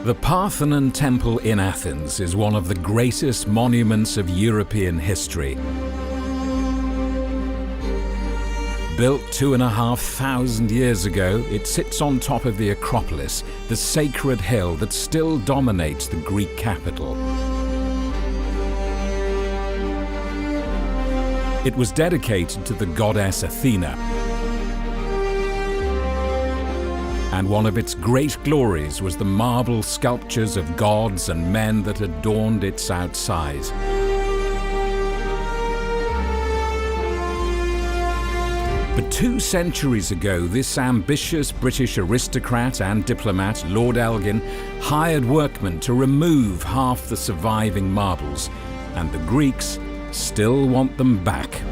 The Parthenon Temple in Athens is one of the greatest monuments of European history. Built 2,500 years ago, it sits on top of the Acropolis, the sacred hill that still dominates the Greek capital. It was dedicated to the goddess Athena, and one of its great glories was the marble sculptures of gods and men that adorned its outside. But 2 centuries ago, this ambitious British aristocrat and diplomat, Lord Elgin, hired workmen to remove half the surviving marbles, and the Greeks still want them back.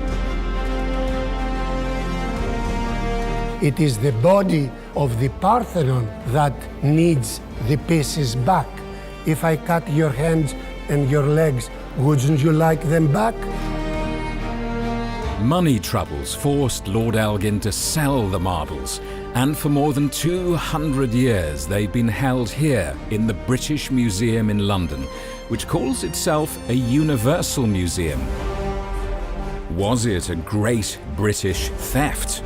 It is the body of the Parthenon that needs the pieces back. If I cut your hands and your legs, wouldn't you like them back? Money troubles forced Lord Elgin to sell the marbles, and for more than 200 years they've been held here in the British Museum in London, which calls itself a universal museum. Was it a great British theft?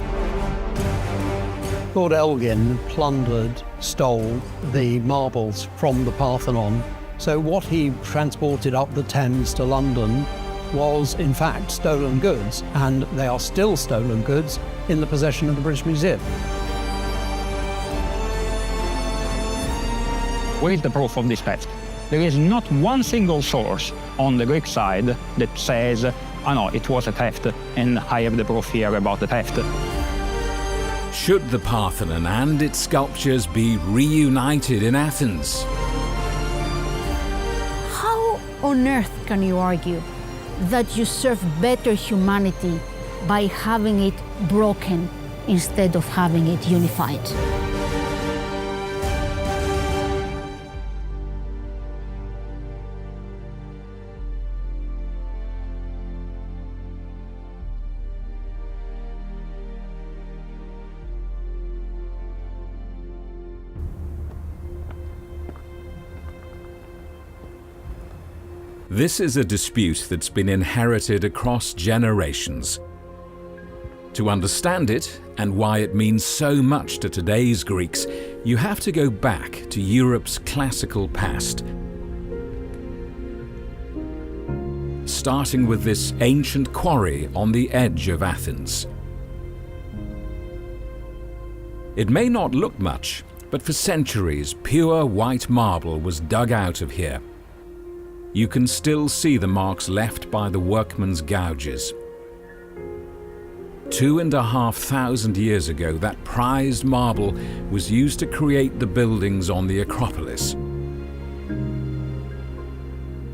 Lord Elgin plundered, stole the marbles from the Parthenon. So what he transported up the Thames to London was in fact stolen goods, and they are still stolen goods in the possession of the British Museum. Where is the proof of this theft? There is not one single source on the Greek side that says, oh no, it was a theft, and I have the proof here about the theft. Should the Parthenon and its sculptures be reunited in Athens? How on earth can you argue that you serve better humanity by having it broken instead of having it unified? This is a dispute that's been inherited across generations. To understand it, and why it means so much to today's Greeks, you have to go back to Europe's classical past. Starting with this ancient quarry on the edge of Athens. It may not look much, but for centuries, pure white marble was dug out of here. You can still see the marks left by the workmen's gouges. 2,500 years ago, that prized marble was used to create the buildings on the Acropolis.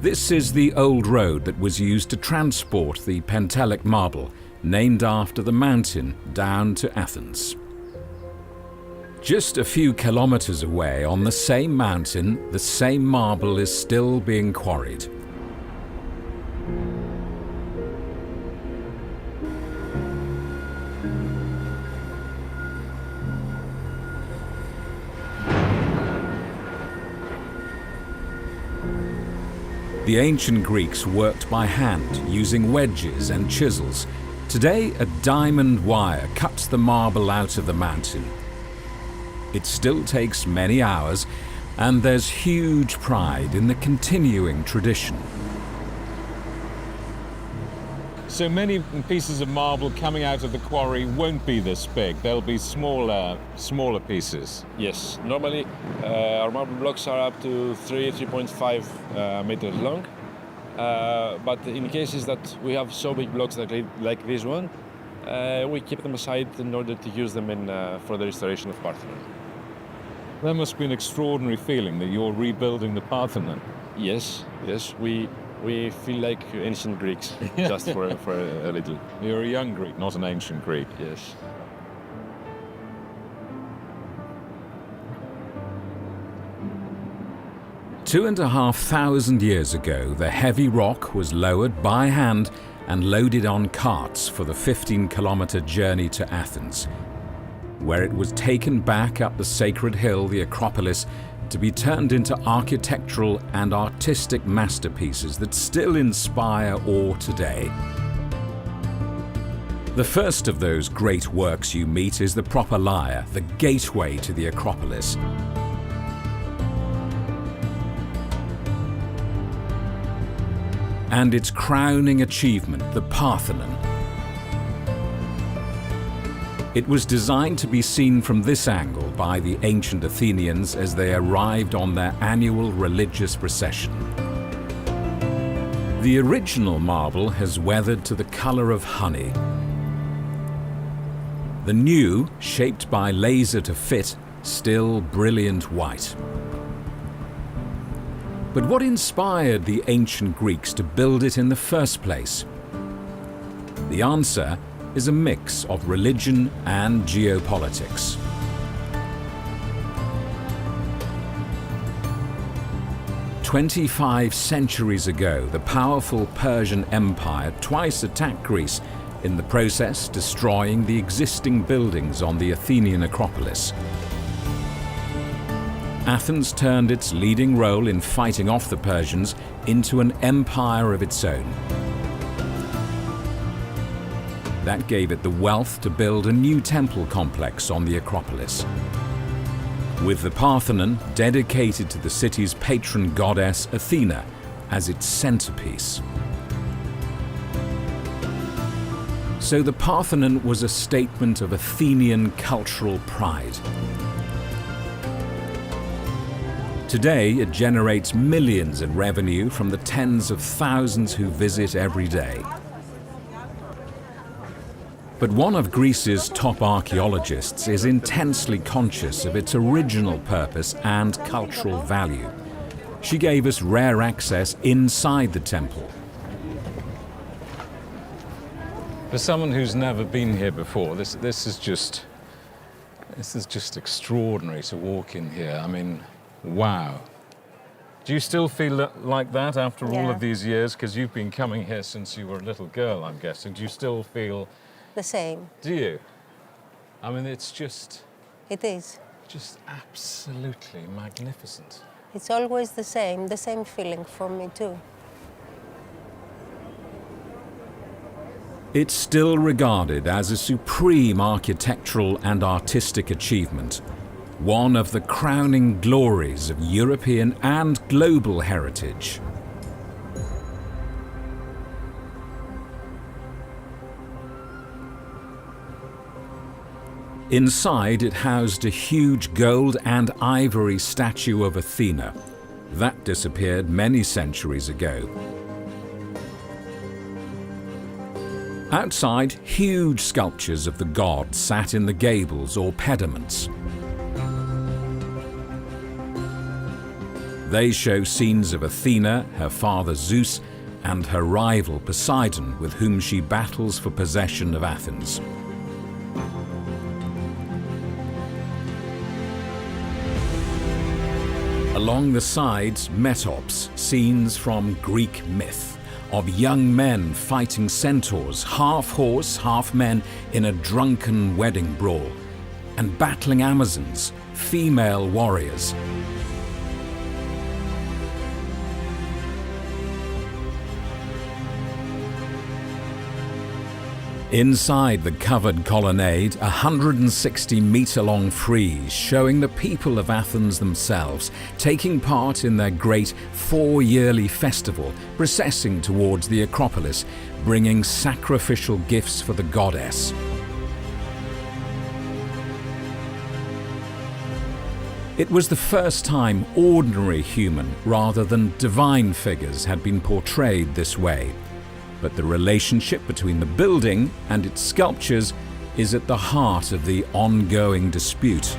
This is the old road that was used to transport the Pentelic marble, named after the mountain, down to Athens. Just a few kilometers away, on the same mountain, the same marble is still being quarried. The ancient Greeks worked by hand, using wedges and chisels. Today, a diamond wire cuts the marble out of the mountain. It still takes many hours, and there's huge pride in the continuing tradition. So many pieces of marble coming out of the quarry won't be this big. They'll be smaller pieces. Yes, normally our marble blocks are up to 3.5 meters long. But in cases that we have so big blocks like this one, we keep them aside in order to use them for the restoration of Parthenon. That must be an extraordinary feeling that you're rebuilding the Parthenon. Yes, we feel like ancient Greeks, just for a little. You're a young Greek, not an ancient Greek. Yes. Two 2,500 years ago, the heavy rock was lowered by hand and loaded on carts for the 15-kilometer journey to Athens. where it was taken back up the sacred hill, the Acropolis, to be turned into architectural and artistic masterpieces that still inspire awe today. The first of those great works you meet is the proper lyre, the gateway to the Acropolis. And its crowning achievement, the Parthenon. It was designed to be seen from this angle by the ancient Athenians as they arrived on their annual religious procession. The original marble has weathered to the color of honey. The new, shaped by laser to fit, still brilliant white. But what inspired the ancient Greeks to build it in the first place? The answer is a mix of religion and geopolitics. "25 centuries ago, the powerful Persian Empire twice attacked Greece, in the process destroying the existing buildings on the Athenian Acropolis. Athens turned its leading role in fighting off the Persians into an empire of its own. That gave it the wealth to build a new temple complex on the Acropolis, with the Parthenon dedicated to the city's patron goddess Athena as its centerpiece. So the Parthenon was a statement of Athenian cultural pride. Today, it generates millions in revenue from the tens of thousands who visit every day. But one of Greece's top archaeologists is intensely conscious of its original purpose and cultural value. She gave us rare access inside the temple. For someone who's never been here before, this is just extraordinary to walk in here. I mean, wow. Do you still feel like that after all of these years? Because you've been coming here since you were a little girl, I'm guessing. Do you still feel the same? Do you? I mean, it's just... It is. Just absolutely magnificent. It's always the same feeling for me too. It's still regarded as a supreme architectural and artistic achievement, one of the crowning glories of European and global heritage. Inside, it housed a huge gold and ivory statue of Athena. That disappeared many centuries ago. Outside, huge sculptures of the gods sat in the gables or pediments. They show scenes of Athena, her father Zeus, and her rival Poseidon, with whom she battles for possession of Athens. Along the sides, metops, scenes from Greek myth, of young men fighting centaurs, half horse, half men, in a drunken wedding brawl, and battling Amazons, female warriors. Inside the covered colonnade, a 160-metre-long frieze showing the people of Athens themselves taking part in their great 4-yearly festival, processing towards the Acropolis, bringing sacrificial gifts for the goddess. It was the first time ordinary human rather than divine figures had been portrayed this way. But the relationship between the building and its sculptures is at the heart of the ongoing dispute.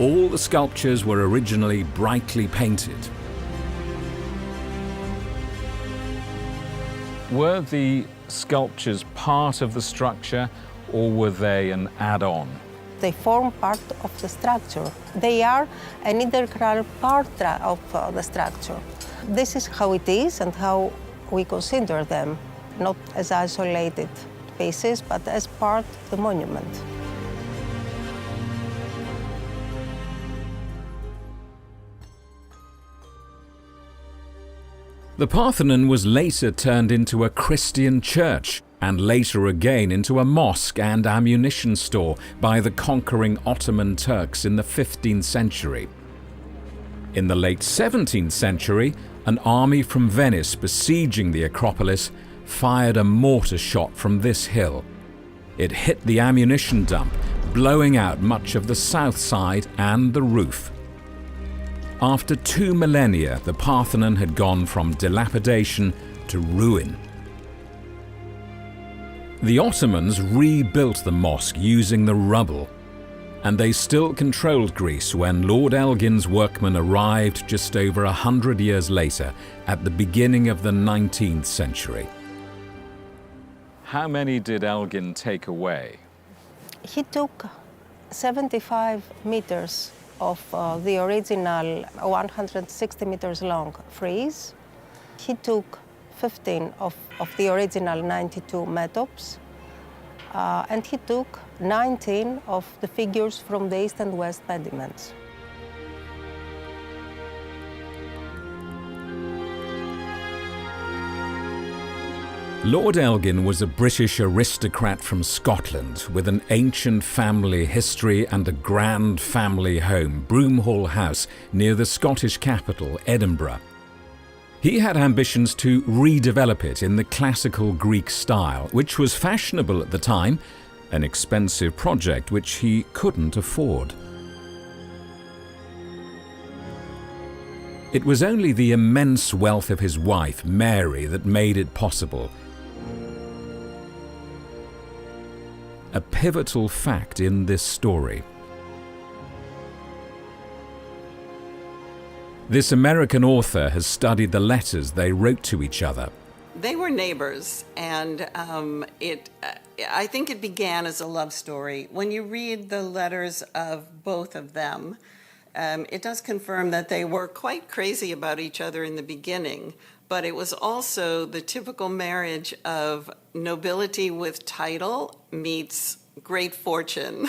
All the sculptures were originally brightly painted. Were the sculptures part of the structure, or were they an add-on? They form part of the structure. They are an integral part of the structure. This is how it is and how we consider them, not as isolated pieces, but as part of the monument. The Parthenon was later turned into a Christian church, and later again into a mosque and ammunition store by the conquering Ottoman Turks in the 15th century. In the late 17th century, an army from Venice besieging the Acropolis fired a mortar shot from this hill. It hit the ammunition dump, blowing out much of the south side and the roof. After 2 millennia, the Parthenon had gone from dilapidation to ruin. The Ottomans rebuilt the mosque using the rubble, and they still controlled Greece when Lord Elgin's workmen arrived just over 100 years later, at the beginning of the 19th century. How many did Elgin take away? He took 75 meters of the original 160 meters long frieze. He took 15 of the original 92 metopes, and he took 19 of the figures from the east and west pediments. Lord Elgin was a British aristocrat from Scotland with an ancient family history and a grand family home, Broomhall House, near the Scottish capital, Edinburgh. He had ambitions to redevelop it in the classical Greek style, which was fashionable at the time, an expensive project which he couldn't afford. It was only the immense wealth of his wife, Mary, that made it possible. A pivotal fact in this story. This American author has studied the letters they wrote to each other. They were neighbors, and I think it began as a love story. When you read the letters of both of them, it does confirm that they were quite crazy about each other in the beginning, but it was also the typical marriage of nobility with title meets great fortune.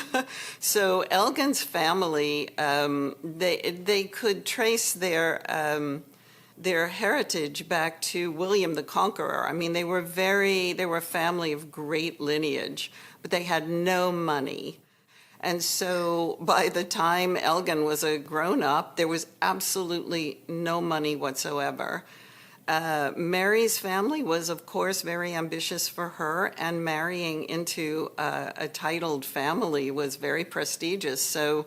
So Elgin's family, they could trace their heritage back to William the Conqueror. I mean, they were a family of great lineage, but they had no money. And so by the time Elgin was a grown-up, there was absolutely no money whatsoever. Mary's family was, of course, very ambitious for her, and marrying into a titled family was very prestigious. So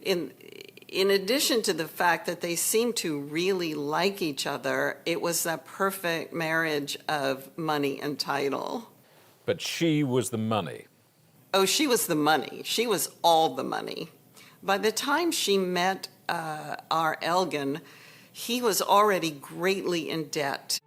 in addition to the fact that they seemed to really like each other, it was that perfect marriage of money and title. But she was the money. Oh, she was the money. She was all the money. By the time she met our Elgin, he was already greatly in debt.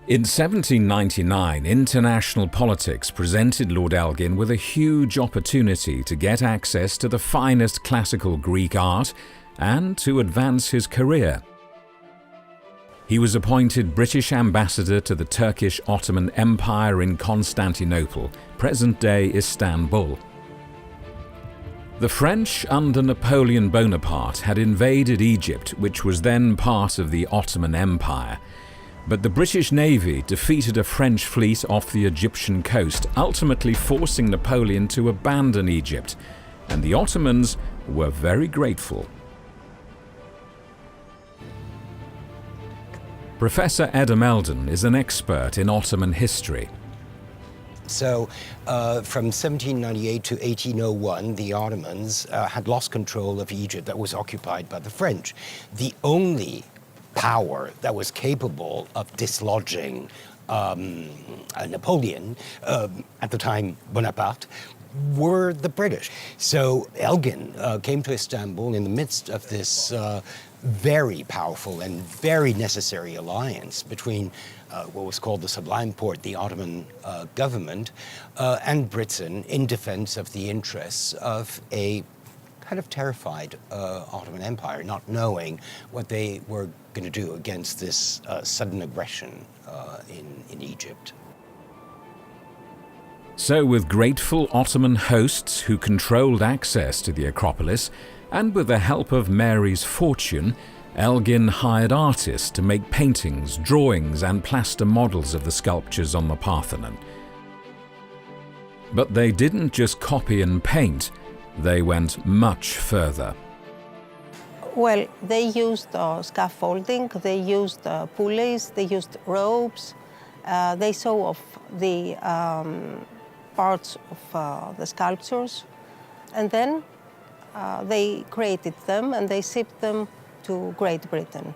In 1799, international politics presented Lord Elgin with a huge opportunity to get access to the finest classical Greek art and to advance his career. He was appointed British ambassador to the Turkish Ottoman Empire in Constantinople, present-day Istanbul. The French, under Napoleon Bonaparte, had invaded Egypt, which was then part of the Ottoman Empire. But the British Navy defeated a French fleet off the Egyptian coast, ultimately forcing Napoleon to abandon Egypt, and the Ottomans were very grateful. Professor Adam Eldon is an expert in Ottoman history. So from 1798 to 1801, the Ottomans had lost control of Egypt that was occupied by the French. The only power that was capable of dislodging Napoleon, at the time Bonaparte, were the British. So Elgin came to Istanbul in the midst of this very powerful and very necessary alliance between what was called the Sublime Porte, the Ottoman government, and Britain in defense of the interests of a kind of terrified Ottoman Empire, not knowing what they were going to do against this sudden aggression in Egypt. So with grateful Ottoman hosts who controlled access to the Acropolis, and with the help of Mary's fortune, Elgin hired artists to make paintings, drawings and plaster models of the sculptures on the Parthenon. But they didn't just copy and paint, they went much further. Well, they used scaffolding, they used pulleys, they used ropes, they saw off the parts of the sculptures, and then they created them and they shipped them to Great Britain.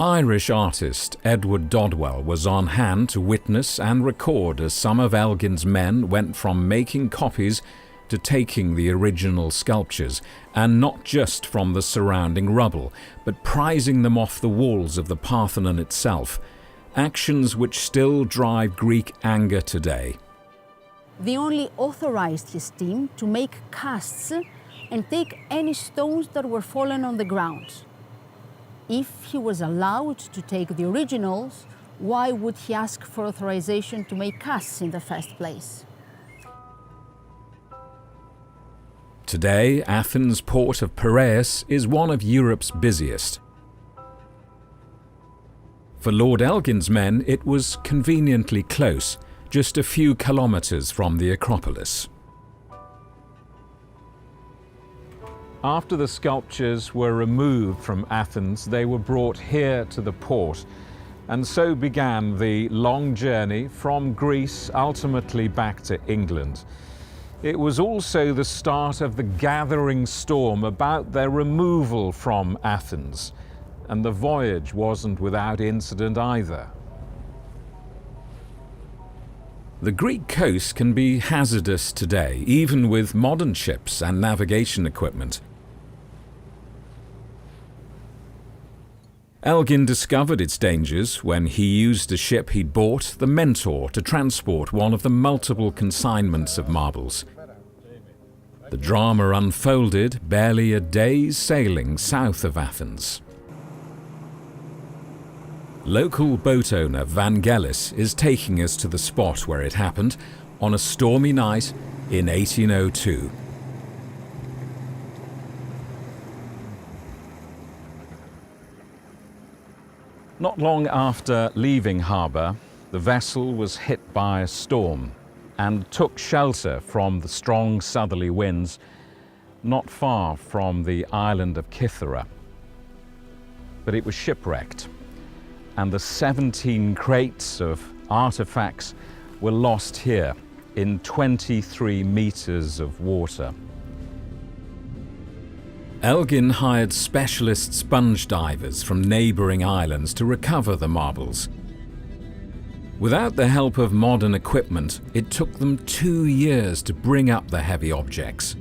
Irish artist Edward Dodwell was on hand to witness and record as some of Elgin's men went from making copies to taking the original sculptures, and not just from the surrounding rubble, but prizing them off the walls of the Parthenon itself, actions which still drive Greek anger today. They only authorized his team to make casts and take any stones that were fallen on the ground. If he was allowed to take the originals, why would he ask for authorization to make casts in the first place? Today, Athens' port of Perilous is one of Europe's busiest. For Lord Elgin's men, it was conveniently close, just a few kilometers from the Acropolis. After the sculptures were removed from Athens, they were brought here to the port, and so began the long journey from Greece ultimately back to England. It was also the start of the gathering storm about their removal from Athens, and the voyage wasn't without incident either. The Greek coast can be hazardous today, even with modern ships and navigation equipment. Elgin discovered its dangers when he used a ship he'd bought, the Mentor, to transport one of the multiple consignments of marbles. The drama unfolded barely a day's sailing south of Athens. Local boat owner Vangelis is taking us to the spot where it happened on a stormy night in 1802. Not long after leaving harbour, the vessel was hit by a storm and took shelter from the strong southerly winds not far from the island of Kythera. But it was shipwrecked, and the 17 crates of artifacts were lost here in 23 meters of water. Elgin hired specialist sponge divers from neighbouring islands to recover the marbles. Without the help of modern equipment, it took them 2 years to bring up the heavy objects.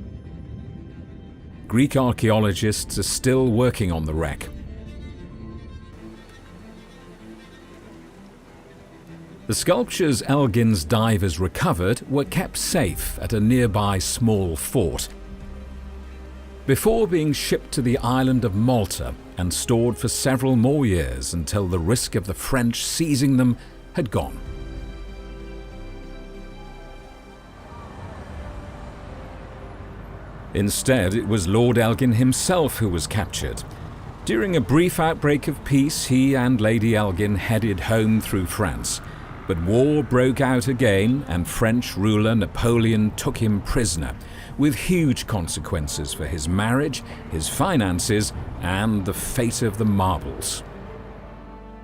Greek archaeologists are still working on the wreck. The sculptures Elgin's divers recovered were kept safe at a nearby small fort, before being shipped to the island of Malta and stored for several more years until the risk of the French seizing them had gone. Instead, it was Lord Elgin himself who was captured. During a brief outbreak of peace, he and Lady Elgin headed home through France. But war broke out again, and French ruler Napoleon took him prisoner, with huge consequences for his marriage, his finances, and the fate of the marbles.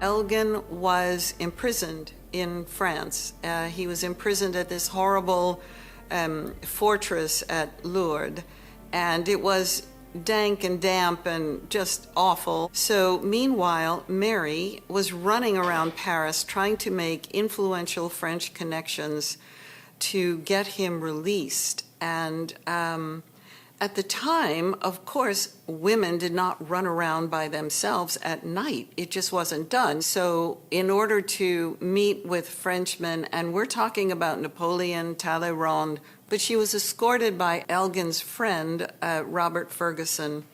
Elgin was imprisoned in France. He was imprisoned at this horrible fortress at Lourdes, and it was dank and damp and just awful. So meanwhile, Mary was running around Paris trying to make influential French connections to get him released. And at the time, of course, women did not run around by themselves at night. It just wasn't done. So in order to meet with Frenchmen, and we're talking about Napoleon, Talleyrand, but she was escorted by Elgin's friend, Robert Ferguson.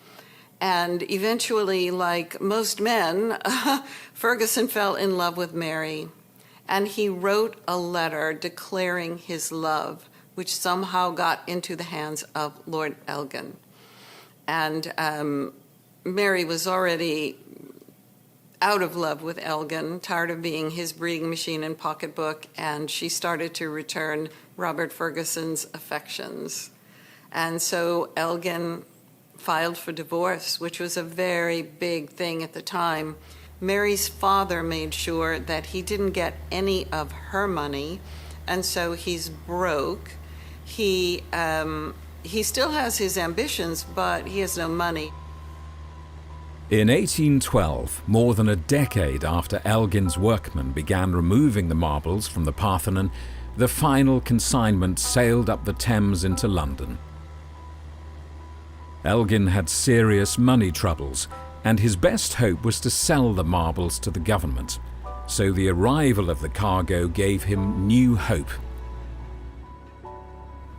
And eventually, like most men, Ferguson fell in love with Mary. and he wrote a letter declaring his love, which somehow got into the hands of Lord Elgin. And Mary was already out of love with Elgin, tired of being his breeding machine and pocketbook, and she started to return Robert Ferguson's affections. And so Elgin filed for divorce, which was a very big thing at the time. Mary's father made sure that he didn't get any of her money, and so he's broke. He still has his ambitions, but he has no money. In 1812, more than a decade after Elgin's workmen began removing the marbles from the Parthenon, the final consignment sailed up the Thames into London. Elgin had serious money troubles, and his best hope was to sell the marbles to the government, so the arrival of the cargo gave him new hope.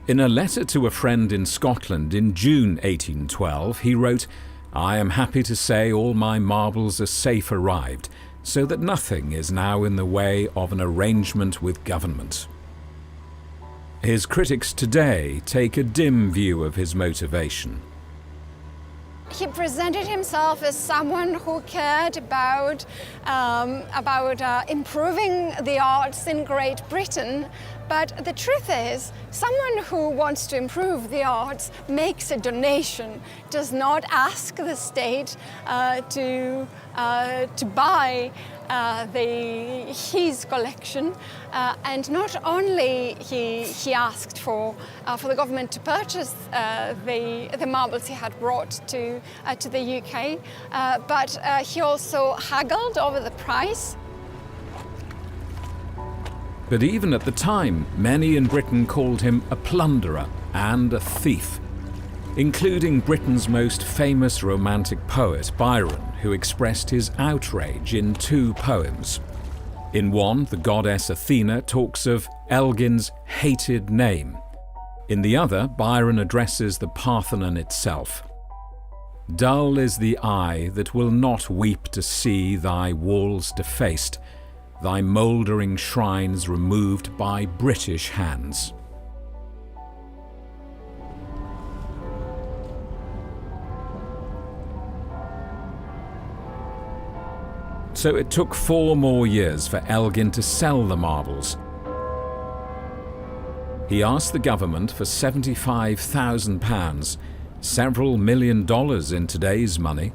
In a letter to a friend in Scotland in June 1812, he wrote, "I am happy to say all my marbles are safe arrived, so that nothing is now in the way of an arrangement with government." His critics today take a dim view of his motivation. He presented himself as someone who cared about improving the arts in Great Britain, but the truth is, someone who wants to improve the arts makes a donation, does not ask the state to buy his collection, and not only he asked for the government to purchase the marbles he had brought to the UK, but he also haggled over the price. But even at the time, many in Britain called him a plunderer and a thief, including Britain's most famous romantic poet, Byron, who expressed his outrage in 2 poems. In one, the goddess Athena talks of Elgin's hated name. In the other, Byron addresses the Parthenon itself. "Dull is the eye that will not weep to see thy walls defaced, thy mouldering shrines removed by British hands." So it took 4 more years for Elgin to sell the marbles. He asked the government for £75,000, several $1 million in today's money.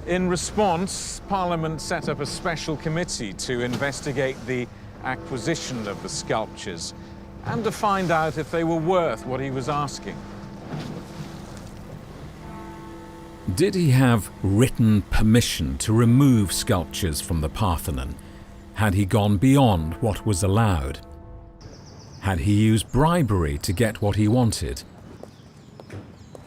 In response, Parliament set up a special committee to investigate the acquisition of the sculptures and to find out if they were worth what he was asking. Did he have written permission to remove sculptures from the Parthenon? Had he gone beyond what was allowed? Had he used bribery to get what he wanted?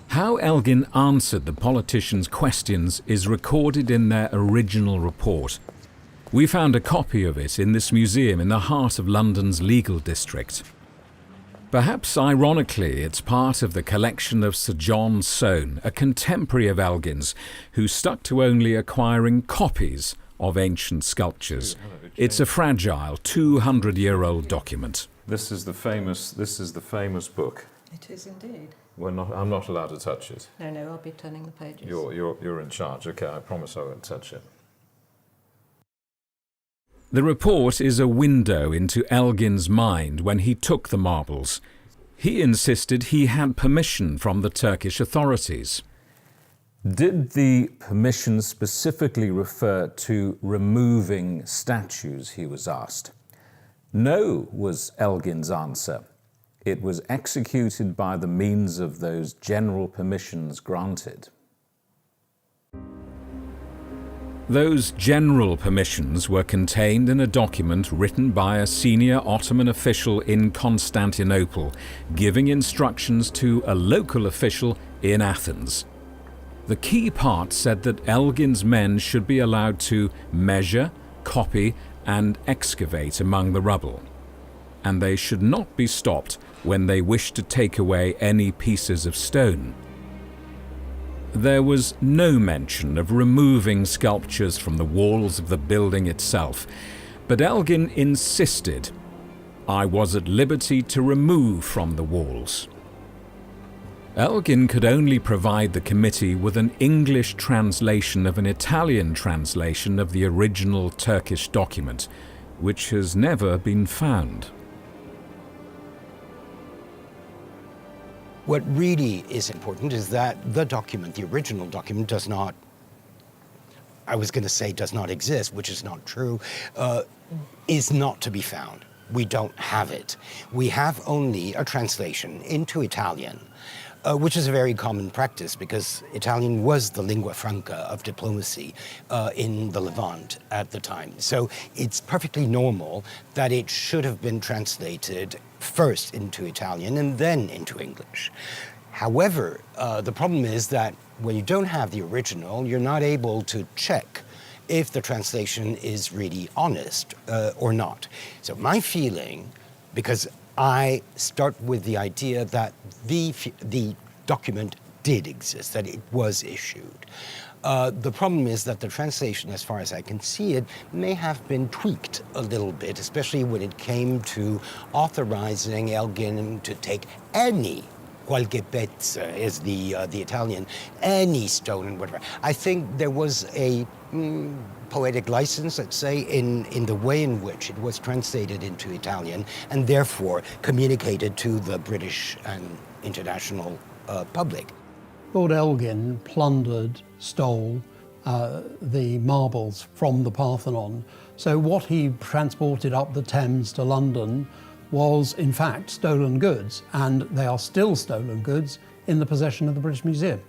How Elgin answered the politicians' questions is recorded in their original report. We found a copy of it in this museum in the heart of London's legal district. Perhaps ironically, it's part of the collection of Sir John Soane, a contemporary of Elgin's, who stuck to only acquiring copies of ancient sculptures. It's a fragile 200-year-old document. This is the famous book. It is indeed. I'm not allowed to touch it. No, I'll be turning the pages. You're in charge. Okay, I promise I won't touch it. The report is a window into Elgin's mind when he took the marbles. He insisted he had permission from the Turkish authorities. Did the permission specifically refer to removing statues, he was asked? No, was Elgin's answer. It was executed by the means of those general permissions granted. Those general permissions were contained in a document written by a senior Ottoman official in Constantinople, giving instructions to a local official in Athens. The key part said that Elgin's men should be allowed to measure, copy, and excavate among the rubble, and they should not be stopped when they wished to take away any pieces of stone. There was no mention of removing sculptures from the walls of the building itself, But Elgin insisted, "I was at liberty to remove from the walls." Elgin could only provide the committee with an English translation of an Italian translation of the original Turkish document, which has never been found. What really is important is that the document, the original document, does not, I was going to say does not exist, which is not true, is not to be found. We don't have it. We have only a translation into Italian, which is a very common practice because Italian was the lingua franca of diplomacy in the Levant at the time. So it's perfectly normal that it should have been translated first into Italian and then into English. However, the problem is that when you don't have the original, you're not able to check if the translation is really honest or not. So my feeling, because I start with the idea that the document did exist, that it was issued. The problem is that the translation, as far as I can see it, may have been tweaked a little bit, especially when it came to authorizing Elgin to take any qualche pezzo, is the Italian, any stone and whatever. I think there was a poetic license, let's say, in the way in which it was translated into Italian and therefore communicated to the British and international public. Lord Elgin plundered, stole the marbles from the Parthenon. So what he transported up the Thames to London was in fact stolen goods, and they are still stolen goods in the possession of the British Museum.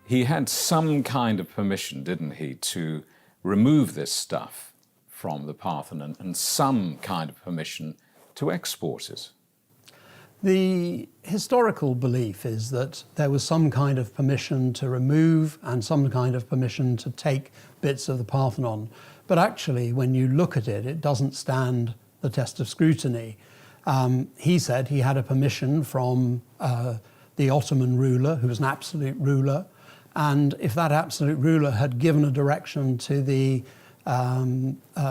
He had some kind of permission, didn't he, to remove this stuff from the Parthenon and some kind of permission to export it. The historical belief is that there was some kind of permission to remove and some kind of permission to take bits of the Parthenon. But actually, when you look at it, it doesn't stand the test of scrutiny. He said he had a permission from the Ottoman ruler, who was an absolute ruler, and if that absolute ruler had given a direction to the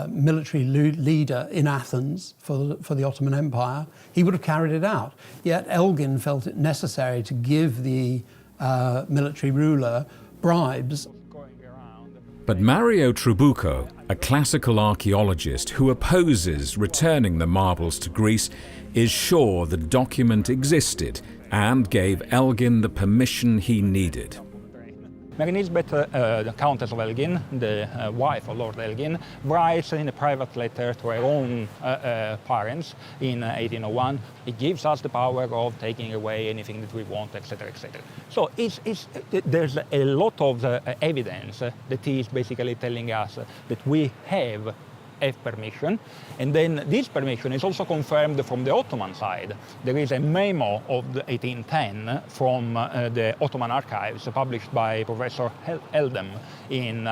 military leader in Athens for the Ottoman Empire, he would have carried it out. Yet Elgin felt it necessary to give the military ruler bribes. But Mario Trabucco, a classical archaeologist who opposes returning the marbles to Greece, is sure the document existed and gave Elgin the permission he needed. Mary Nisbet, the Countess of Elgin, the wife of Lord Elgin, writes in a private letter to her own parents in 1801, "It gives us the power of taking away anything that we want, etc., etc." So there's a lot of evidence that is basically telling us that we have permission, and then this permission is also confirmed from the Ottoman side. There is a memo of 1810 from the Ottoman archives published by Professor Eldem in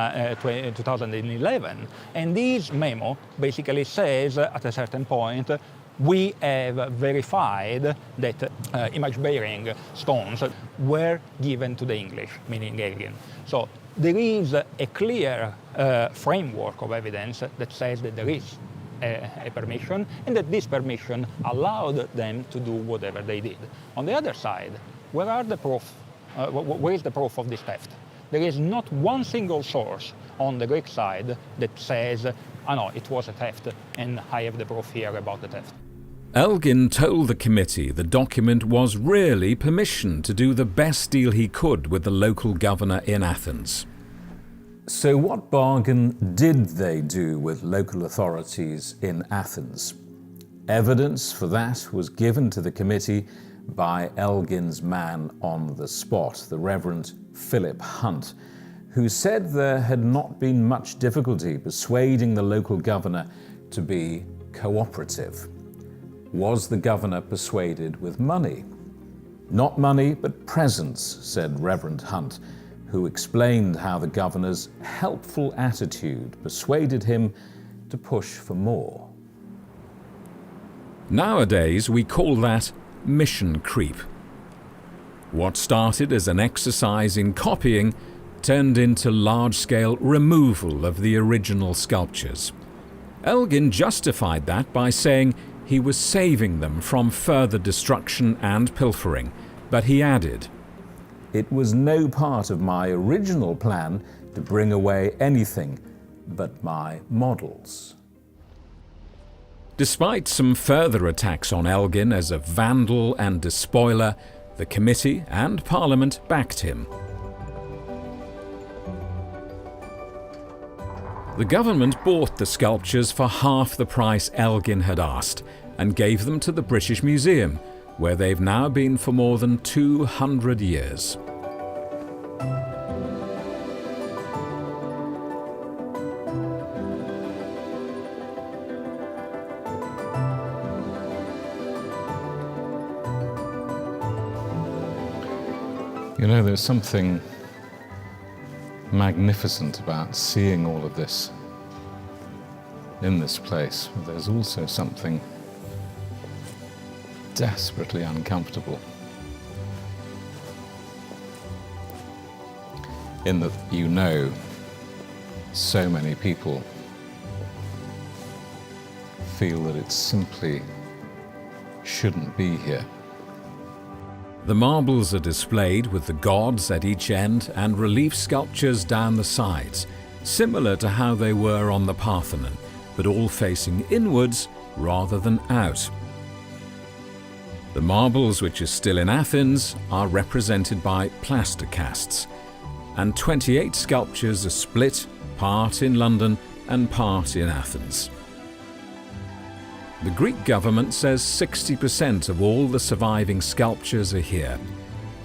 2011, and this memo basically says at a certain point we have verified that image-bearing stones were given to the English, meaning Elgin. So there is a clear framework of evidence that says that there is a permission and that this permission allowed them to do whatever they did. On the other side, where is the proof of this theft? There is not one single source on the Greek side that says, "Oh no, it was a theft and I have the proof here about the theft." Elgin told the committee the document was really permission to do the best deal he could with the local governor in Athens. So what bargain did they do with local authorities in Athens? Evidence for that was given to the committee by Elgin's man on the spot, the Reverend Philip Hunt, who said there had not been much difficulty persuading the local governor to be cooperative. Was the governor persuaded with money? Not money, but presents, said Reverend Hunt, who explained how the governor's helpful attitude persuaded him to push for more. Nowadays, we call that mission creep. What started as an exercise in copying turned into large-scale removal of the original sculptures. Elgin justified that by saying he was saving them from further destruction and pilfering, but he added, "It was no part of my original plan to bring away anything but my models." Despite some further attacks on Elgin as a vandal and despoiler, the committee and Parliament backed him. The government bought the sculptures for half the price Elgin had asked and gave them to the British Museum, where they've now been for more than 200 years. You know, there's something magnificent about seeing all of this in this place, but there's also something desperately uncomfortable in that, you know, so many people feel that it simply shouldn't be here. The marbles are displayed with the gods at each end and relief sculptures down the sides, similar to how they were on the Parthenon, but all facing inwards rather than out. The marbles, which are still in Athens, are represented by plaster casts, and 28 sculptures are split, part in London and part in Athens. The Greek government says 60% of all the surviving sculptures are here,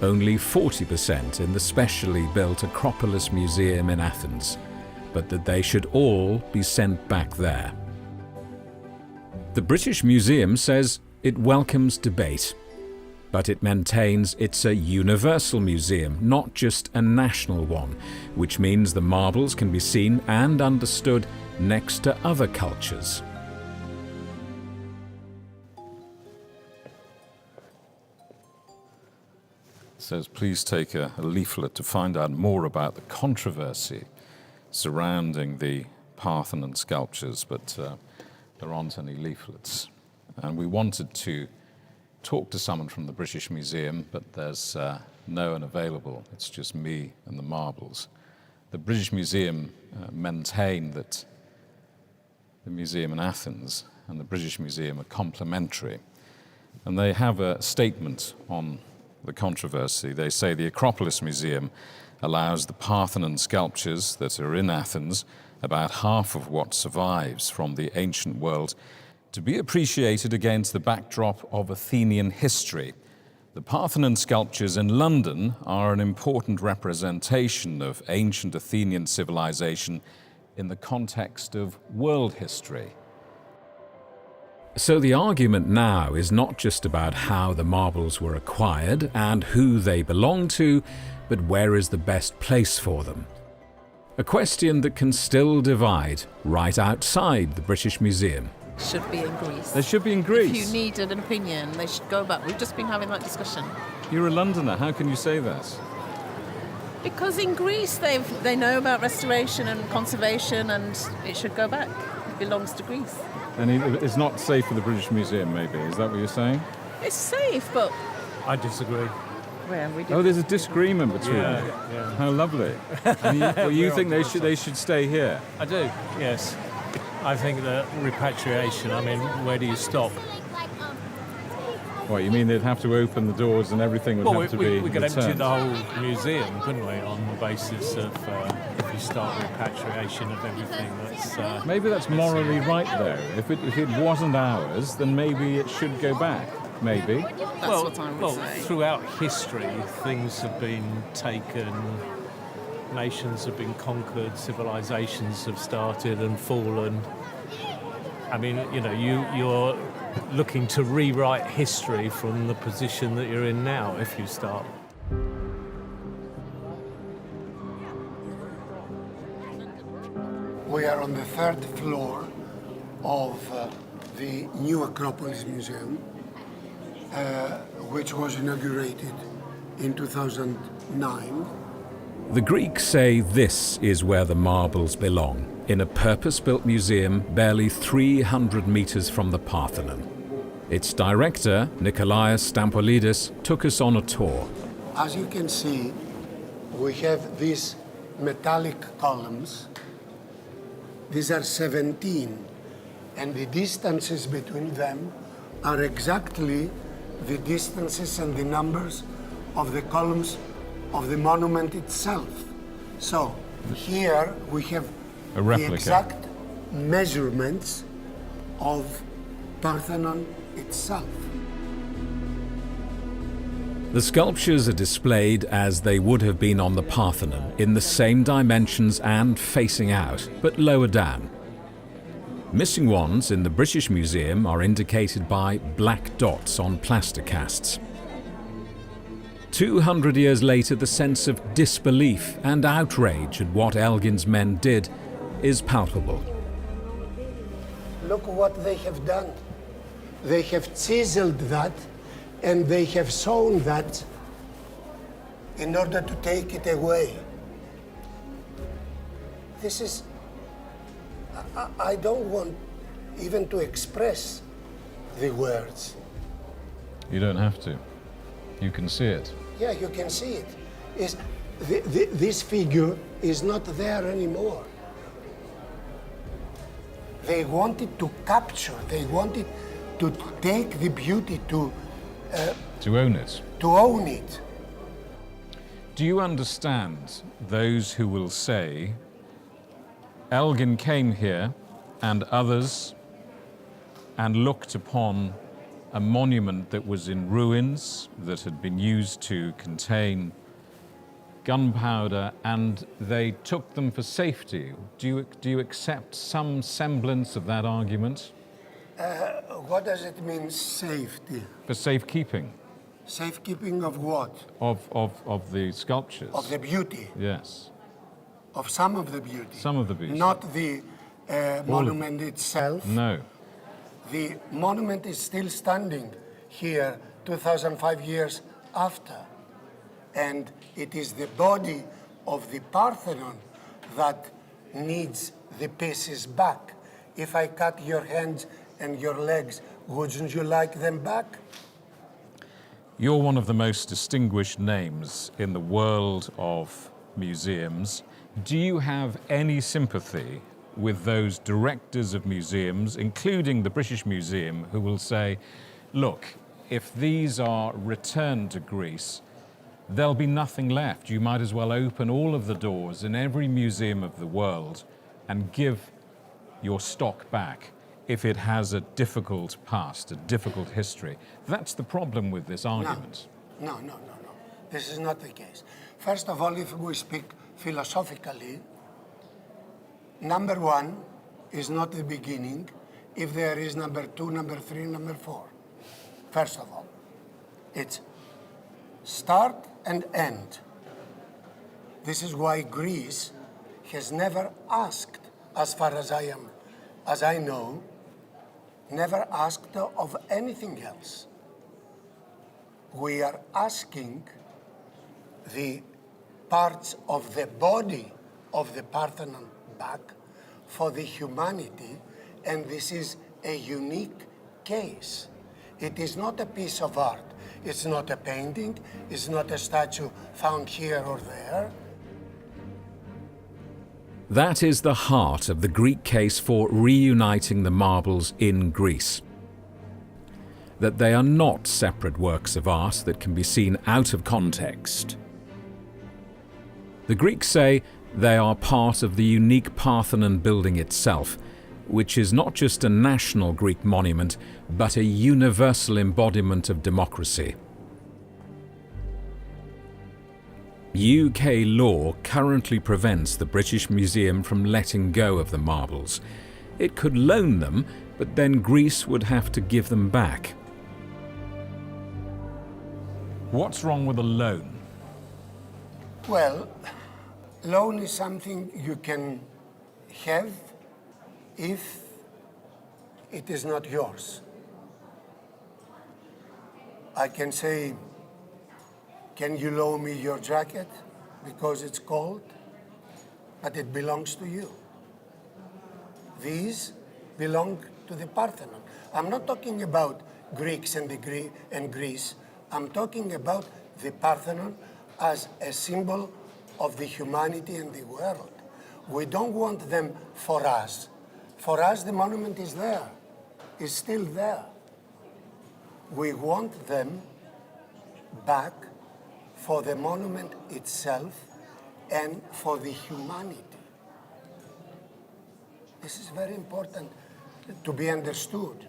only 40% in the specially built Acropolis Museum in Athens, but that they should all be sent back there. The British Museum says it welcomes debate, but it maintains it's a universal museum, not just a national one, which means the marbles can be seen and understood next to other cultures. It says, please take a leaflet to find out more about the controversy surrounding the Parthenon sculptures, but there aren't any leaflets. And we wanted to talk to someone from the British Museum, but there's no one available. It's just me and the marbles. The British Museum maintain that the museum in Athens and the British Museum are complementary. And they have a statement on the controversy. They say the Acropolis Museum allows the Parthenon sculptures that are in Athens, about half of what survives from the ancient world, to be appreciated against the backdrop of Athenian history. The Parthenon sculptures in London are an important representation of ancient Athenian civilization in the context of world history. So the argument now is not just about how the marbles were acquired and who they belong to, but where is the best place for them? A question that can still divide right outside the British Museum. Should be in Greece. They should be in Greece. If you need an opinion, they should go back. We've just been having that discussion. You're a Londoner. How can you say that? Because in Greece they know about restoration and conservation, and it should go back. It belongs to Greece. And it's not safe for the British Museum, maybe. Is that what you're saying? It's safe, but... I disagree. Well, we Oh, there's a disagreement between them. Yeah. How lovely. And you think they should stay here? I do, yes. I think that repatriation, I mean, where do you stop? What, you mean they'd have to open the doors and everything would have to be we could empty returned? the whole museum, couldn't we, on the basis of if you start repatriation of everything that's... Maybe that's morally right, though. If it wasn't ours, then maybe it should go back. Maybe. That's what I would say. Throughout history, things have been taken, nations have been conquered, civilizations have started and fallen. I mean, you know, you're looking to rewrite history from the position that you're in now if you start. We are on the third floor of the new Acropolis Museum, which was inaugurated in 2009. The Greeks say this is where the marbles belong, in a purpose-built museum barely 300 meters from the Parthenon. Its director, Nikolaos Stampolidis, took us on a tour. As you can see, we have these metallic columns. These are 17, and the distances between them are exactly the distances and the numbers of the columns of the monument itself. So here we have the exact measurements of Parthenon itself. The sculptures are displayed as they would have been on the Parthenon, in the same dimensions and facing out, but lower down. Missing ones in the British Museum are indicated by black dots on plaster casts. 200 years later, the sense of disbelief and outrage at what Elgin's men did is palpable. Look what they have done. They have chiseled that and they have sewn that in order to take it away. This is, I don't want even to express the words. You don't have to. You can see it. Yeah, you can see it. This figure is not there anymore. They wanted to capture, they wanted to take the beauty, to own it. To own it. Do you understand those who will say, Elgin came here and others and looked upon a monument that was in ruins, that had been used to contain gunpowder, and they took them for safety? Do you accept some semblance of that argument? What does it mean, safety? For safekeeping. Safekeeping of what? Of the sculptures. Of the beauty? Yes. Of some of the beauty? Some of the beauty. Not the monument itself? No. The monument is still standing here 2005 years after. And it is the body of the Parthenon that needs the pieces back. If I cut your hands and your legs, wouldn't you like them back? You're one of the most distinguished names in the world of museums. Do you have any sympathy with those directors of museums, including the British Museum, who will say, look, if these are returned to Greece, there'll be nothing left. You might as well open all of the doors in every museum of the world and give your stock back if it has a difficult past, a difficult history. That's the problem with this argument. No. This is not the case. First of all, if we speak philosophically, number one is not the beginning if there is number two, number three, number four. First of all, it's start and end. This is why Greece has never asked, as far as I know, never asked of anything else. We are asking the parts of the body of the Parthenon back for the humanity, and this is a unique case. It is not a piece of art. It's not a painting. It's not a statue found here or there. That is the heart of the Greek case for reuniting the marbles in Greece. That they are not separate works of art that can be seen out of context. The Greeks say they are part of the unique Parthenon building itself, which is not just a national Greek monument, but a universal embodiment of democracy. UK law currently prevents the British Museum from letting go of the marbles. It could loan them, but then Greece would have to give them back. What's wrong with a loan? Well, loan is something you can have if it is not yours. I can say, can you loan me your jacket because it's cold? But it belongs to you. These belong to the Parthenon. I'm not talking about Greeks and Greece. I'm talking about the Parthenon as a symbol of the humanity and the world. We don't want them for us. For us, the monument is there, is still there. We want them back for the monument itself and for the humanity. This is very important to be understood.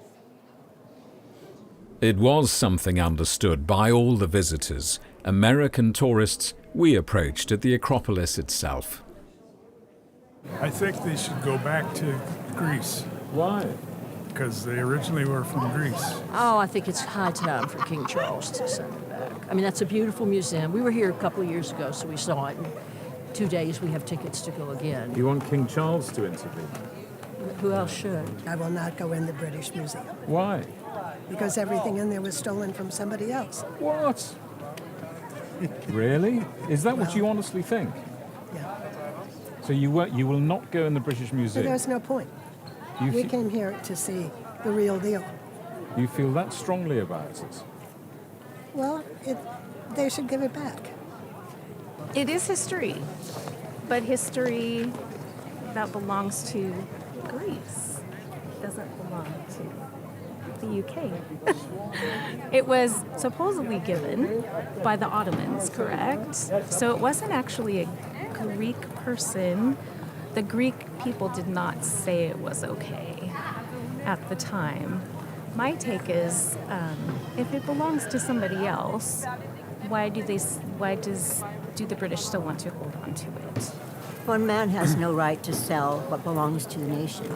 It was something understood by all the visitors, American tourists we approached at the Acropolis itself. I think they should go back to Greece. Why? Because they originally were from Greece. Oh, I think it's high time for King Charles to send it back. I mean, that's a beautiful museum. We were here a couple of years ago, so we saw it. In 2 days, we have tickets to go again. You want King Charles to intervene? Who else should? I will not go in the British Museum. Why? Because everything in there was stolen from somebody else. What? Really? Is that what you honestly think? Yeah. So you will not go in the British So Museum? there's no point. We came here to see the real deal. You feel that strongly about it? Well, they should give it back. It is history, but history that belongs to Greece doesn't belong to the UK. It was supposedly given by the Ottomans, correct? So it wasn't actually a Greek person. The Greek people did not say it was okay at the time. My take is, if it belongs to somebody else, why do the British still want to hold on to it? One man has no right to sell what belongs to the nation.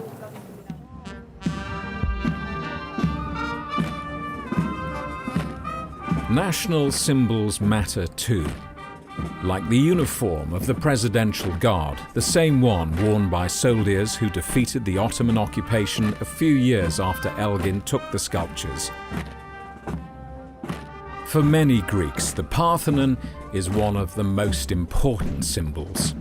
National symbols matter too. Like the uniform of the Presidential Guard, the same one worn by soldiers who defeated the Ottoman occupation a few years after Elgin took the sculptures. For many Greeks, the Parthenon is one of the most important symbols.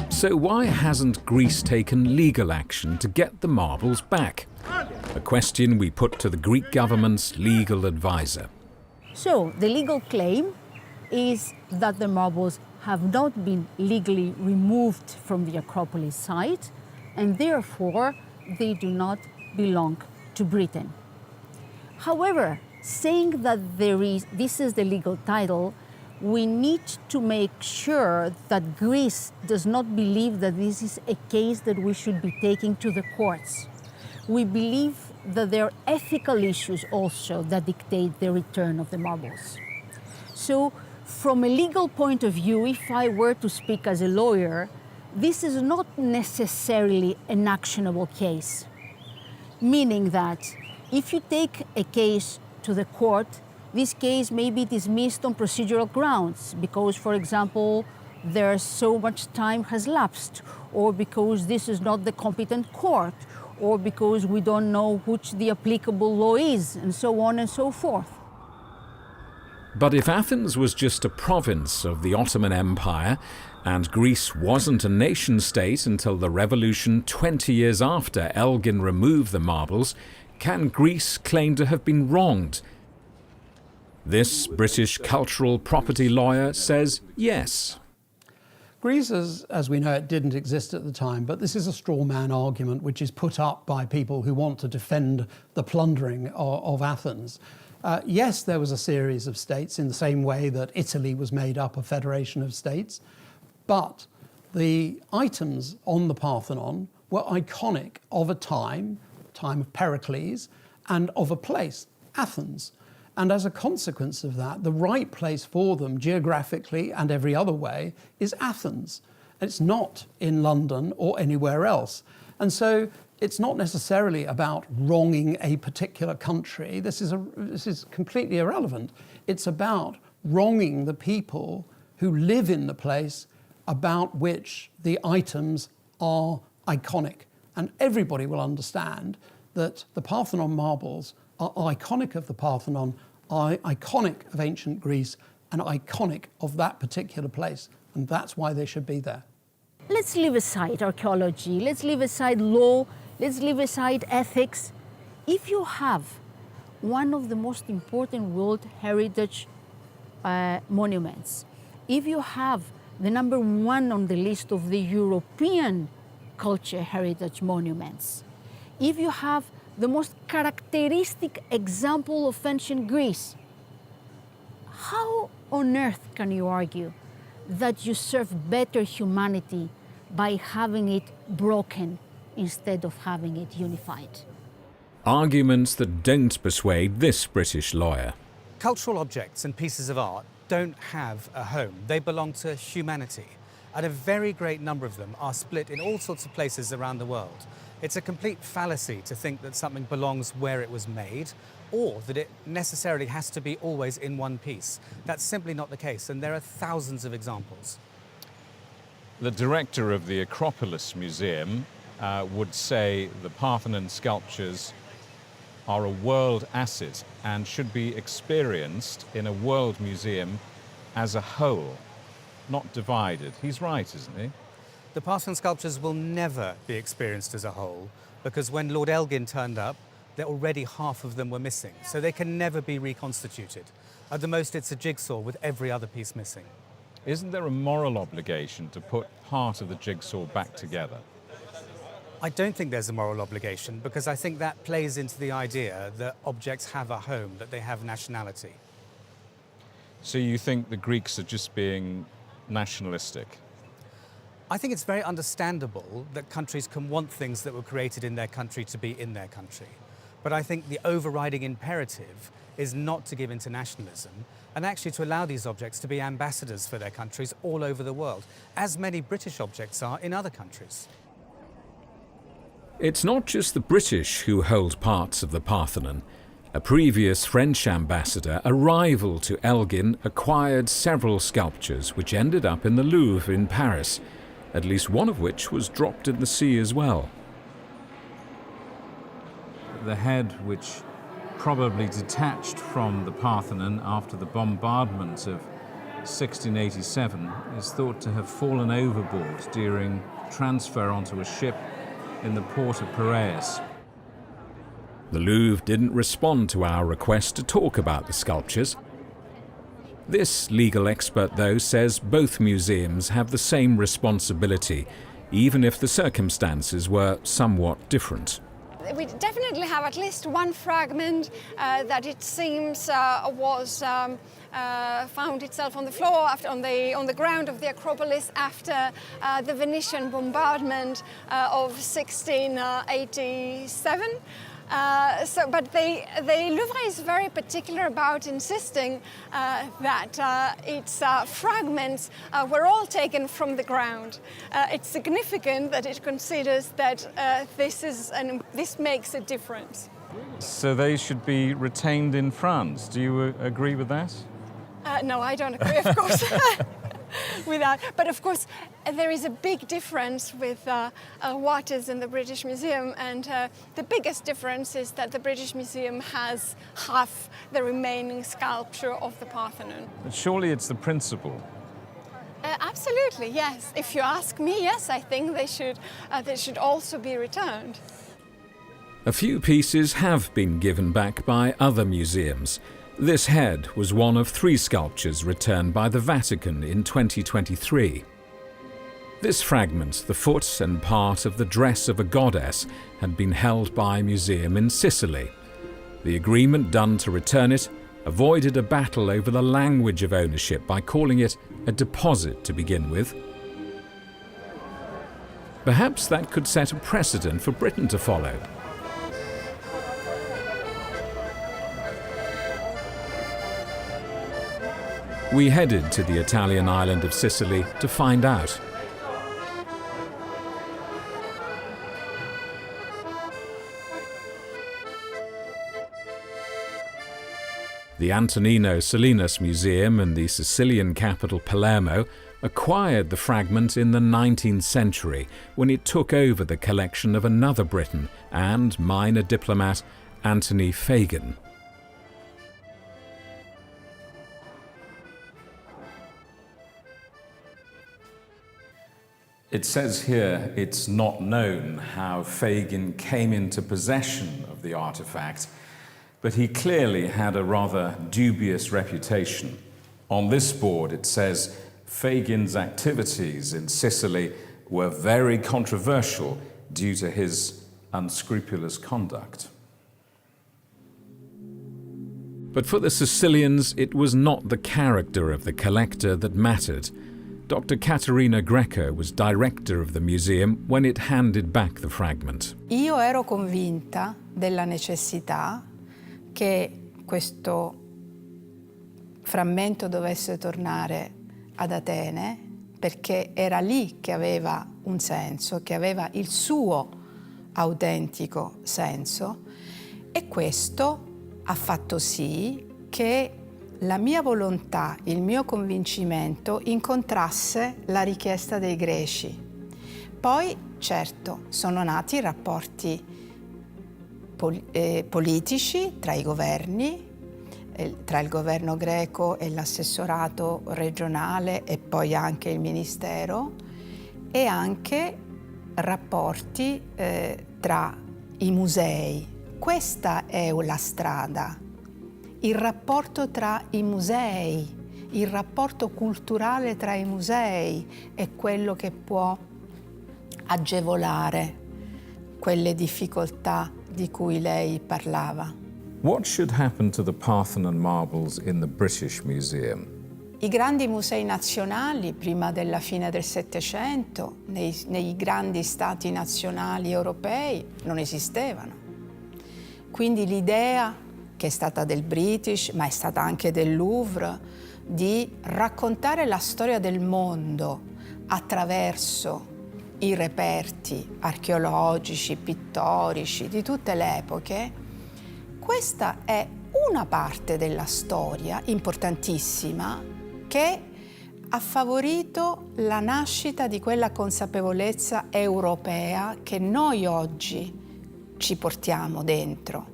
So why hasn't Greece taken legal action to get the marbles back? A question we put to the Greek government's legal advisor. So the legal claim is that the marbles have not been legally removed from the Acropolis site, and therefore they do not belong to Britain. However, saying that this is the legal title, we need to make sure that Greece does not believe that this is a case that we should be taking to the courts. We believe that there are ethical issues also that dictate the return of the marbles. So, from a legal point of view, if I were to speak as a lawyer, this is not necessarily an actionable case. Meaning that if you take a case to the court, this case may be dismissed on procedural grounds because, for example, there's so much time has lapsed, or because this is not the competent court, or because we don't know which the applicable law is, and so on and so forth. But if Athens was just a province of the Ottoman Empire, and Greece wasn't a nation-state until the revolution 20 years after Elgin removed the marbles, can Greece claim to have been wronged? This British cultural property lawyer says yes. Greece, as we know, it didn't exist at the time, but this is a straw man argument which is put up by people who want to defend the plundering of Athens. Yes, there was a series of states in the same way that Italy was made up a federation of states, but the items on the Parthenon were iconic of a time of Pericles, and of a place, Athens. And as a consequence of that, the right place for them geographically and every other way is Athens. It's not in London or anywhere else. And so it's not necessarily about wronging a particular country. This is completely irrelevant. It's about wronging the people who live in the place about which the items are iconic. And everybody will understand that the Parthenon marbles are iconic of the Parthenon, are iconic of ancient Greece, and iconic of that particular place. And that's why they should be there. Let's leave aside archaeology, let's leave aside law, let's leave aside ethics. If you have one of the most important World Heritage monuments, if you have the number one on the list of the European culture heritage monuments, if you have the most characteristic example of ancient Greece, how on earth can you argue that you serve better humanity by having it broken instead of having it unified? Arguments that don't persuade this British lawyer. Cultural objects and pieces of art don't have a home. They belong to humanity. And a very great number of them are split in all sorts of places around the world. It's a complete fallacy to think that something belongs where it was made, or that it necessarily has to be always in one piece. That's simply not the case, and there are thousands of examples. The director of the Acropolis Museum would say the Parthenon sculptures are a world asset and should be experienced in a world museum as a whole, not divided. He's right, isn't he? The Parthenon sculptures will never be experienced as a whole, because when Lord Elgin turned up, already half of them were missing, so they can never be reconstituted. At the most, it's a jigsaw with every other piece missing. Isn't there a moral obligation to put part of the jigsaw back together? I don't think there's a moral obligation, because I think that plays into the idea that objects have a home, that they have nationality. So you think the Greeks are just being nationalistic? I think it's very understandable that countries can want things that were created in their country to be in their country. But I think the overriding imperative is not to give in to nationalism and actually to allow these objects to be ambassadors for their countries all over the world, as many British objects are in other countries. It's not just the British who hold parts of the Parthenon. A previous French ambassador, a rival to Elgin, acquired several sculptures which ended up in the Louvre in Paris, at least one of which was dropped in the sea as well. The head, which probably detached from the Parthenon after the bombardment of 1687, is thought to have fallen overboard during transfer onto a ship in the port of Perilous. The Louvre didn't respond to our request to talk about the sculptures. This legal expert, though, says both museums have the same responsibility, even if the circumstances were somewhat different. We definitely have at least one fragment that it seems was found itself on the floor, on the ground of the Acropolis after the Venetian bombardment of 1687. But the Louvre is very particular about insisting that its fragments were all taken from the ground. It's significant that it considers that this makes a difference. So they should be retained in France. Do you agree with that? No, I don't agree, of course. With that. But of course, there is a big difference with what is in the British Museum, and the biggest difference is that the British Museum has half the remaining sculpture of the Parthenon. But surely it's the principle. Absolutely, yes. If you ask me, yes, I think they should also be returned. A few pieces have been given back by other museums. This head was one of 3 sculptures returned by the Vatican in 2023. This fragment, the foot and part of the dress of a goddess, had been held by a museum in Sicily. The agreement done to return it avoided a battle over the language of ownership by calling it a deposit to begin with. Perhaps that could set a precedent for Britain to follow. We headed to the Italian island of Sicily to find out. The Antonino Salinas Museum in the Sicilian capital Palermo acquired the fragment in the 19th century when it took over the collection of another Briton and minor diplomat, Anthony Fagan. It says here it's not known how Fagin came into possession of the artifact, but he clearly had a rather dubious reputation. On this board it says Fagin's activities in Sicily were very controversial due to his unscrupulous conduct. But for the Sicilians, it was not the character of the collector that mattered. Dr. Caterina Greco was director of the museum when it handed back the fragment. Io ero convinta della necessità che questo frammento dovesse tornare ad Atene, perché era lì che aveva un senso, che aveva il suo autentico senso, e questo ha fatto sì che la mia volontà, il mio convincimento incontrasse la richiesta dei greci. Poi, certo, sono nati rapporti politici tra i governi, tra il governo greco e l'assessorato regionale e poi anche il ministero, e anche rapporti tra i musei. Questa è la strada. Il rapporto tra i musei, il rapporto culturale tra i musei è quello che può agevolare quelle difficoltà di cui lei parlava. What should happen to the Parthenon marbles in the British Museum? I grandi musei nazionali, prima della fine del Settecento, nei grandi stati nazionali europei, non esistevano. Quindi l'idea, che è stata del British, ma è stata anche del Louvre, di raccontare la storia del mondo attraverso i reperti archeologici, pittorici di tutte le epoche, questa è una parte della storia importantissima che ha favorito la nascita di quella consapevolezza europea che noi oggi ci portiamo dentro.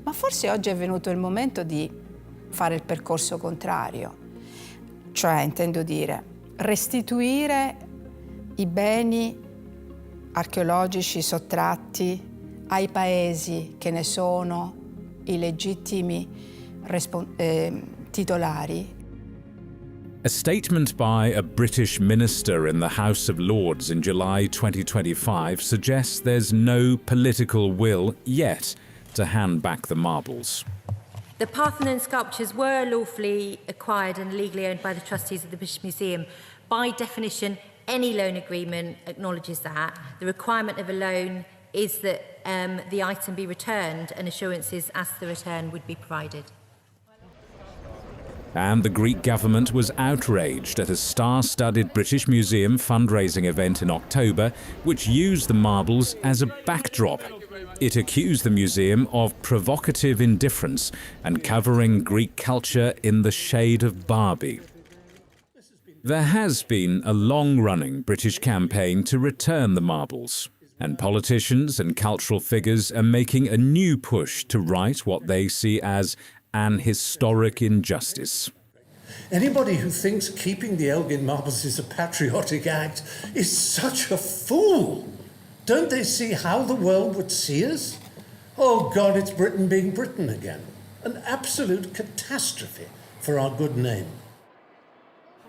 Ma forse oggi è venuto il momento di fare il percorso contrario, cioè, intendo dire, restituire i beni archeologici sottratti ai paesi che ne sono i legittimi titolari. A statement by a British minister in the House of Lords in July 2025 suggests there's no political will yet to hand back the marbles. The Parthenon sculptures were lawfully acquired and legally owned by the trustees of the British Museum. By definition, any loan agreement acknowledges that. The requirement of a loan is that the item be returned and assurances as to the return would be provided. And the Greek government was outraged at a star-studded British Museum fundraising event in October, which used the marbles as a backdrop. It accused the museum of provocative indifference and covering Greek culture in the shade of Barbie. There has been a long-running British campaign to return the marbles, and politicians and cultural figures are making a new push to right what they see as an historic injustice. Anybody who thinks keeping the Elgin marbles is a patriotic act is such a fool. Don't they see how the world would see us? Oh God, it's Britain being Britain again. An absolute catastrophe for our good name.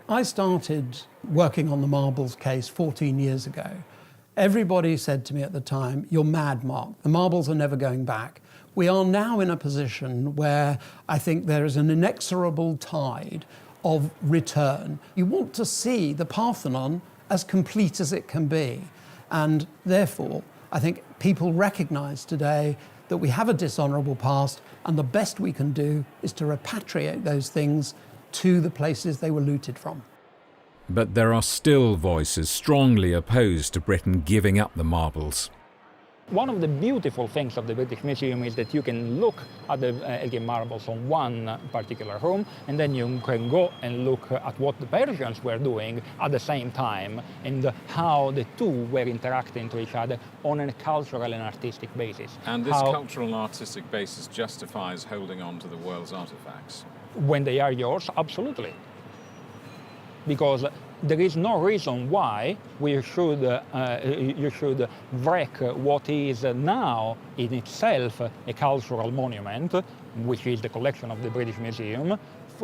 I started working on the marbles case 14 years ago. Everybody said to me at the time, "You're mad, Mark. The marbles are never going back." We are now in a position where I think there is an inexorable tide of return. You want to see the Parthenon as complete as it can be. And therefore, I think people recognise today that we have a dishonourable past, and the best we can do is to repatriate those things to the places they were looted from. But there are still voices strongly opposed to Britain giving up the marbles. One of the beautiful things of the British Museum is that you can look at the Elgin marbles on one particular room, and then you can go and look at what the Persians were doing at the same time and how the two were interacting to each other on a cultural and artistic basis. And this cultural and artistic basis justifies holding on to the world's artifacts? When they are yours, absolutely. Because there is no reason why you should wreck what is now in itself a cultural monument, which is the collection of the British Museum,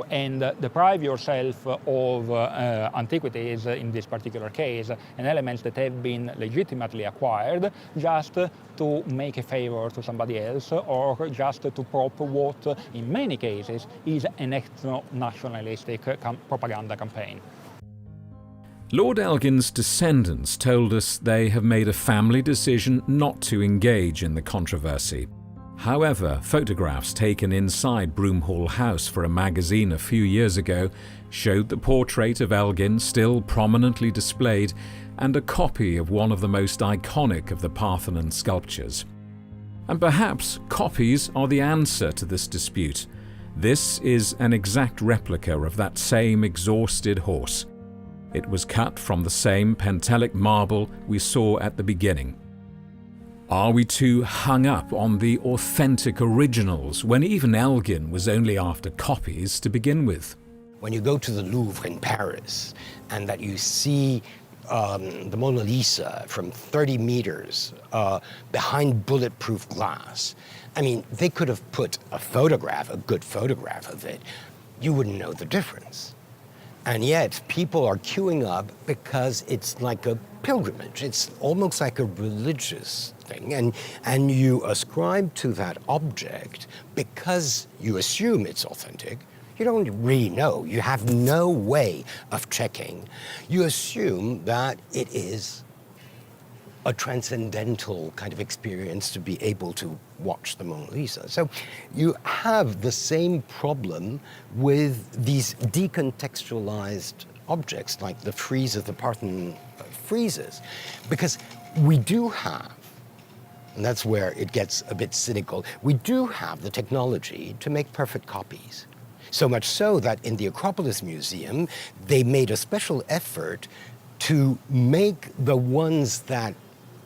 and deprive yourself of antiquities, in this particular case, and elements that have been legitimately acquired, just to make a favor to somebody else, or just to prop what, in many cases, is an ethno-nationalistic propaganda campaign. Lord Elgin's descendants told us they have made a family decision not to engage in the controversy. However, photographs taken inside Broomhall House for a magazine a few years ago showed the portrait of Elgin still prominently displayed and a copy of one of the most iconic of the Parthenon sculptures. And perhaps copies are the answer to this dispute. This is an exact replica of that same exhausted horse. It was cut from the same Pentelic marble we saw at the beginning. Are we too hung up on the authentic originals when even Elgin was only after copies to begin with? When you go to the Louvre in Paris and that you see the Mona Lisa from 30 meters behind bulletproof glass, I mean, they could have put a photograph, a good photograph of it, you wouldn't know the difference. And yet, people are queuing up because it's like a pilgrimage. It's almost like a religious thing. And you ascribe to that object because you assume it's authentic. You don't really know. You have no way of checking. You assume that it is a transcendental kind of experience to be able to watch the Mona Lisa. So you have the same problem with these decontextualized objects like the frieze of the Parthenon friezes, because we do have, and that's where it gets a bit cynical, we do have the technology to make perfect copies. So much so that in the Acropolis Museum, they made a special effort to make the ones that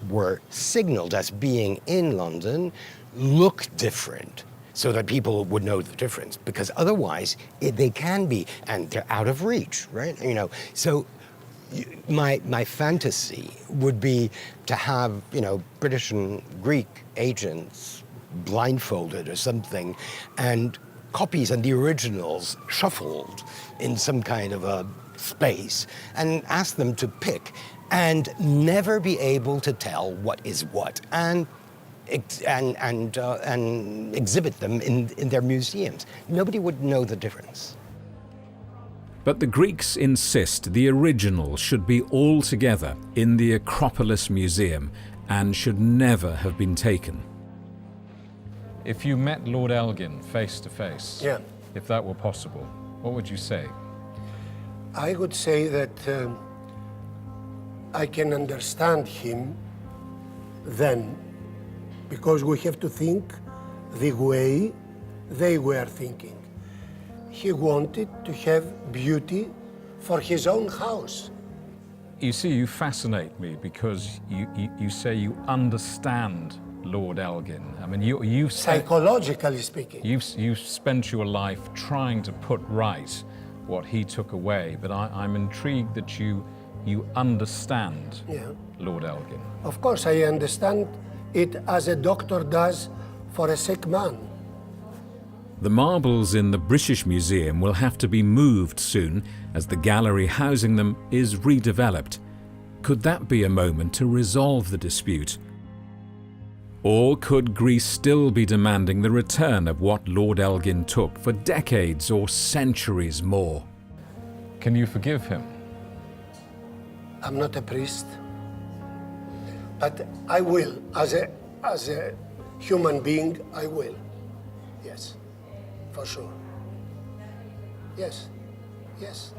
were signaled as being in London look different so that people would know the difference, because otherwise they can be, and they're out of reach, right? You know, so my fantasy would be to have, you know, British and Greek agents blindfolded or something, and copies and the originals shuffled in some kind of a space, and ask them to pick, and never be able to tell what is what, and exhibit them in their museums. Nobody would know the difference. But the Greeks insist the original should be all together in the Acropolis Museum and should never have been taken. If you met Lord Elgin face to face, yeah, if that were possible, what would you say? I would say that I can understand him then, because we have to think the way they were thinking. He wanted to have beauty for his own house. You see, you fascinate me because you say you understand Lord Elgin. I mean, you've psychologically speaking. You've spent your life trying to put right what he took away, but I'm intrigued that you understand Lord Elgin. Of course, I understand it as a doctor does for a sick man. The marbles in the British Museum will have to be moved soon as the gallery housing them is redeveloped. Could that be a moment to resolve the dispute? Or could Greece still be demanding the return of what Lord Elgin took for decades or centuries more? Can you forgive him? I'm not a priest, but I will, as a human being, I will. Yes, for sure. Yes, yes.